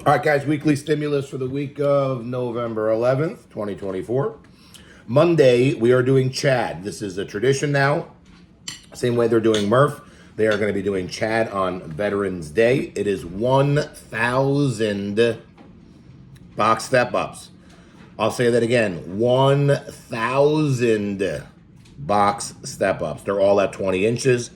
All right, guys, weekly stimulus for the week of November 11th, 2024. Monday, we are doing Chad. This is a tradition now. Same way they're doing Murph. They are going to be doing Chad on Veterans Day. It is 1,000 box step-ups. I'll say that again, 1,000 box step-ups. They're all at 20 inches.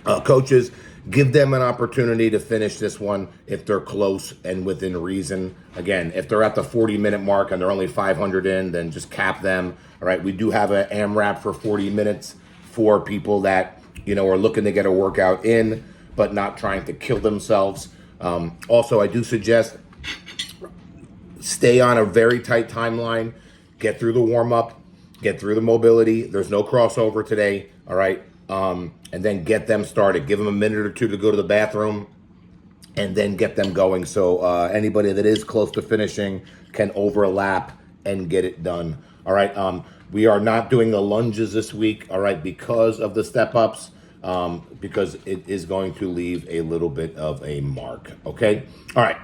Coaches, give them an opportunity to finish this one if they're close and within reason. Again, if they're at the 40-minute mark and they're only 500 in, then just cap them. All right, we do have an AMRAP for 40 minutes for people that, are looking to get a workout in, but not trying to kill themselves. Also, I do suggest stay on a very tight timeline. Get through the warm-up. Get through the mobility. There's no crossover today, all right? And then get them started. Give them a minute or two to go to the bathroom and then get them going. So anybody that is close to finishing can overlap and get it done. All right. We are not doing the lunges this week, all right, because of the step-ups, because it is going to leave a little bit of a mark, okay? All right.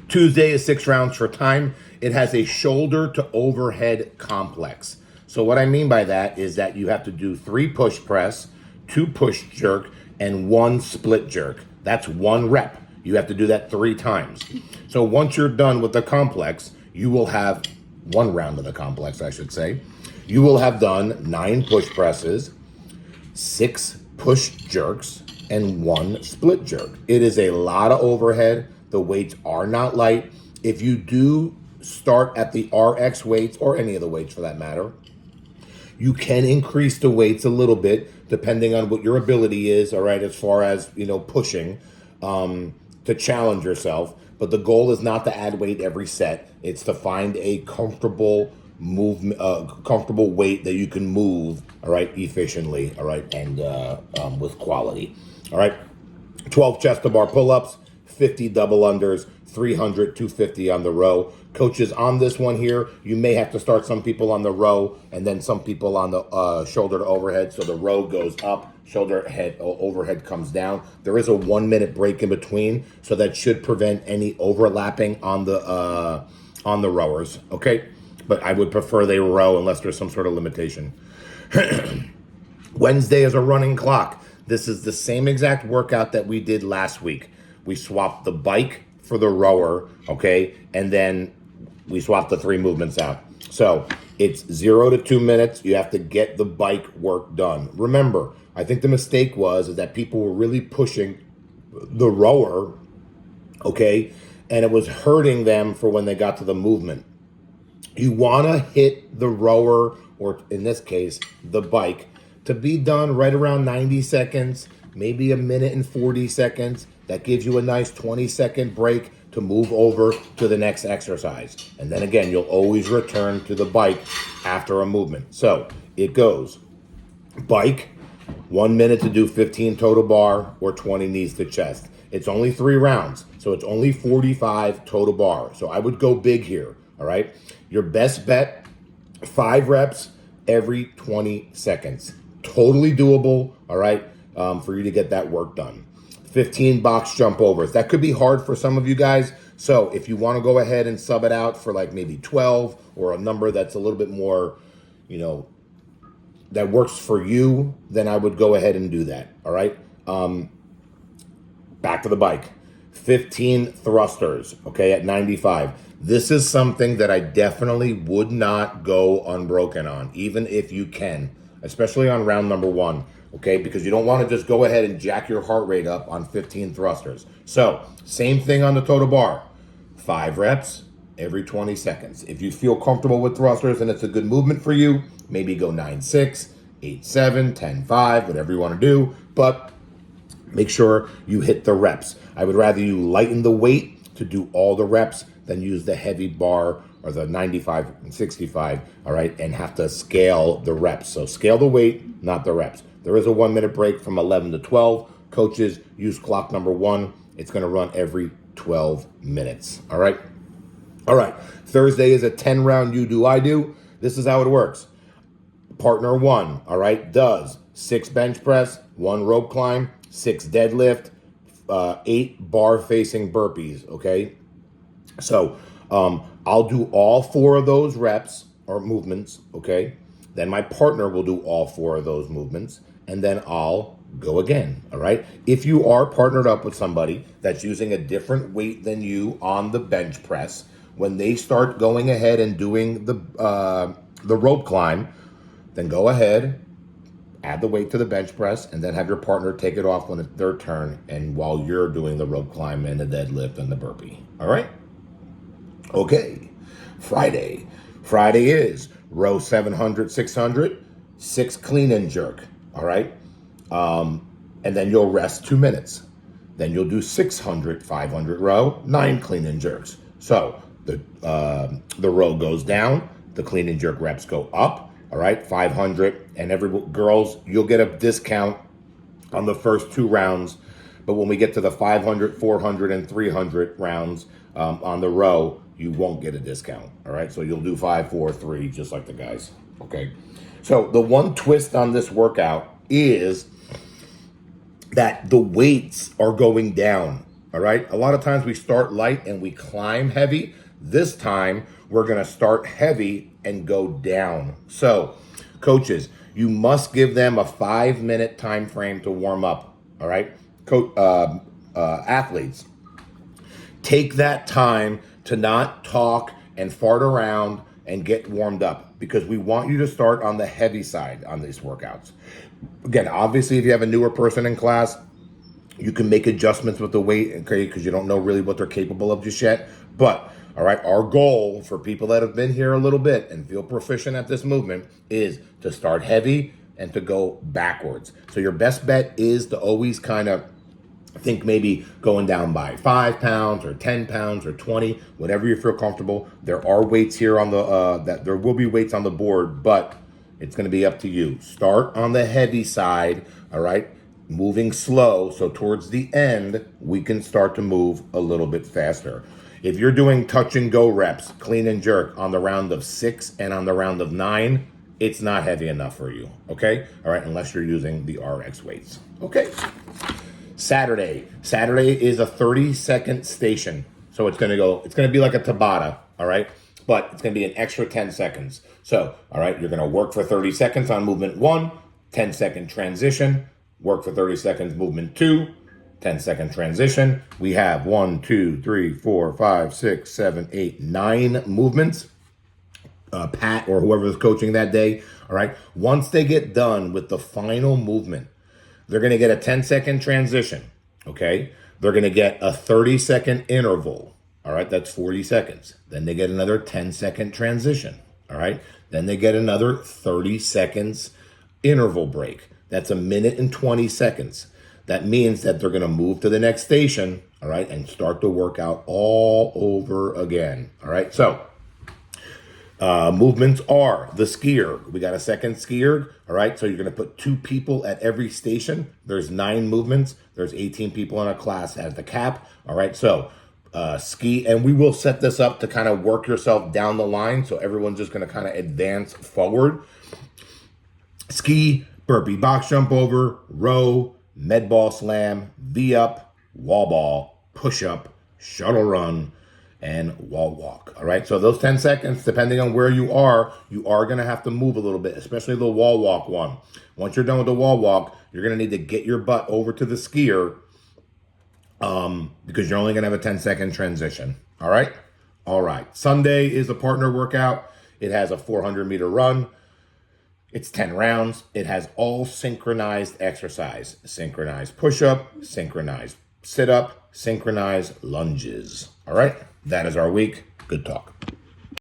Tuesday is 6 rounds for time. It has a shoulder to overhead complex. So what I mean by that is that you have to do 3 push press, 2 push jerk, and 1 split jerk. That's 1 rep. You have to do that 3 times. So once you're done with the complex, you will have 1 round of the complex, I should say. You will have done 9 push presses, 6 push jerks, and 1 split jerk. It is a lot of overhead. The weights are not light. If you do start at the RX weights, or any of the weights for that matter, you can increase the weights a little bit depending on what your ability is, all right, as far as, pushing to challenge yourself. But the goal is not to add weight every set. It's to find a comfortable movement, comfortable weight that you can move, all right, efficiently, all right, and with quality. All right, 12 chest to bar pull-ups, 50 double unders, 300, 250 on the row. Coaches, on this one here, you may have to start some people on the row and then some people on the shoulder to overhead. So the row goes up, shoulder head overhead comes down. There is a 1-minute break in between, so that should prevent any overlapping on the rowers. Okay, but I would prefer they row unless there's some sort of limitation. Wednesday is a running clock. This is the same exact workout that we did last week. We swapped the bike for the rower, okay, and then we swapped the 3 movements out. So it's 0 to 2 minutes. You have to get the bike work done. Remember, I think the mistake is that people were really pushing the rower, okay, and it was hurting them for when they got to the movement. You want to hit the rower, or in this case, the bike, to be done right around 90 seconds, maybe 1 minute and 40 seconds. That gives you a nice 20-second break to move over to the next exercise. And then again, you'll always return to the bike after a movement. So it goes bike, 1 minute to do 15 total bar or 20 knees to chest. It's only 3 rounds, so it's only 45 total bar. So I would go big here, all right? Your best bet, 5 reps every 20 seconds. Totally doable, all right, for you to get that work done. 15 box jump overs. That could be hard for some of you guys. So if you want to go ahead and sub it out for like maybe 12 or a number that's a little bit more, that works for you, then I would go ahead and do that. All right. Back to the bike. 15 thrusters, okay, at 95. This is something that I definitely would not go unbroken on, even if you can, especially on round number 1. Okay, because you don't want to just go ahead and jack your heart rate up on 15 thrusters. So, same thing on the total bar. 5 reps every 20 seconds. If you feel comfortable with thrusters and it's a good movement for you, maybe go 9-6, 8-7, 10-5, whatever you want to do. But make sure you hit the reps. I would rather you lighten the weight to do all the reps than use the heavy bar or the 95 and 65, all right, and have to scale the reps. So scale the weight, not the reps. There is a 1-minute break from 11 to 12. Coaches, use clock number 1. It's going to run every 12 minutes. All right? All right. Thursday is a 10-round you do, I do. This is how it works. Partner 1, all right, does 6 bench press, 1 rope climb, 6 deadlift, 8 bar facing burpees, okay? So I'll do all 4 of those reps or movements, okay? Then my partner will do all 4 of those movements, and then I'll go again, all right? If you are partnered up with somebody that's using a different weight than you on the bench press, when they start going ahead and doing the rope climb, then go ahead, add the weight to the bench press, and then have your partner take it off when it's their turn, and while you're doing the rope climb and the deadlift and the burpee, all right? Okay, Friday. Friday is row 700, 600, 6 clean and jerk, all right? And then you'll rest 2 minutes. Then you'll do 600, 500 row, 9 clean and jerks. So the row goes down, the clean and jerk reps go up, all right? 500, and girls, you'll get a discount on the first 2 rounds. But when we get to the 500, 400, and 300 rounds on the row, you won't get a discount, all right? So you'll do 5, 4, 3, just like the guys, okay? So the one twist on this workout is that the weights are going down, all right? A lot of times we start light and we climb heavy. This time, we're gonna start heavy and go down. So, coaches, you must give them a 5-minute time frame to warm up, all right? Athletes, take that time to not talk and fart around and get warmed up, because we want you to start on the heavy side on these workouts. Again, obviously, if you have a newer person in class, you can make adjustments with the weight, okay, because you don't know really what they're capable of just yet. But, all right, our goal for people that have been here a little bit and feel proficient at this movement is to start heavy and to go backwards. So your best bet is to always kind of think maybe going down by 5 pounds or 10 pounds or 20, whatever you feel comfortable. There are weights here on the, there will be weights on the board, but it's going to be up to you. Start on the heavy side, all right? Moving slow, so towards the end, we can start to move a little bit faster. If you're doing touch and go reps, clean and jerk on the round of 6 and on the round of 9, it's not heavy enough for you, okay? All right, unless you're using the RX weights, okay? Saturday is a 30-second station. So it's going to be like a Tabata, all right? But it's going to be an extra 10 seconds. So, all right, you're going to work for 30 seconds on movement 1, 10-second transition, work for 30 seconds, movement 2, 10-second transition. We have 1, 2, 3, 4, 5, 6, 7, 8, 9 movements. Pat or whoever's coaching that day, all right? Once they get done with the final movement, they're going to get a 10-second transition, okay? They're going to get a 30-second interval, all right? That's 40 seconds. Then they get another 10-second transition, all right? Then they get another 30 seconds interval break. That's 1 minute and 20 seconds. That means that they're going to move to the next station, all right, and start the workout all over again, all right? So, movements are the skier. We got a second skier, all right? So you're going to put 2 people at every station. There's 9 movements. There's 18 people in a class at the cap, all right? So ski, and we will set this up to kind of work yourself down the line, so everyone's just going to kind of advance forward. Ski, burpee box jump over, row, med ball slam, V-up, wall ball, push-up, shuttle run, and wall walk, all right? So those 10 seconds, depending on where you are going to have to move a little bit, especially the wall walk one. Once you're done with the wall walk, you're going to need to get your butt over to the skier because you're only going to have a 10-second transition, all right? All right. Sunday is a partner workout. It has a 400-meter run. It's 10 rounds. It has all synchronized exercise, synchronized push-up, synchronized sit-up, synchronized lunges, all right? That is our week. Good talk.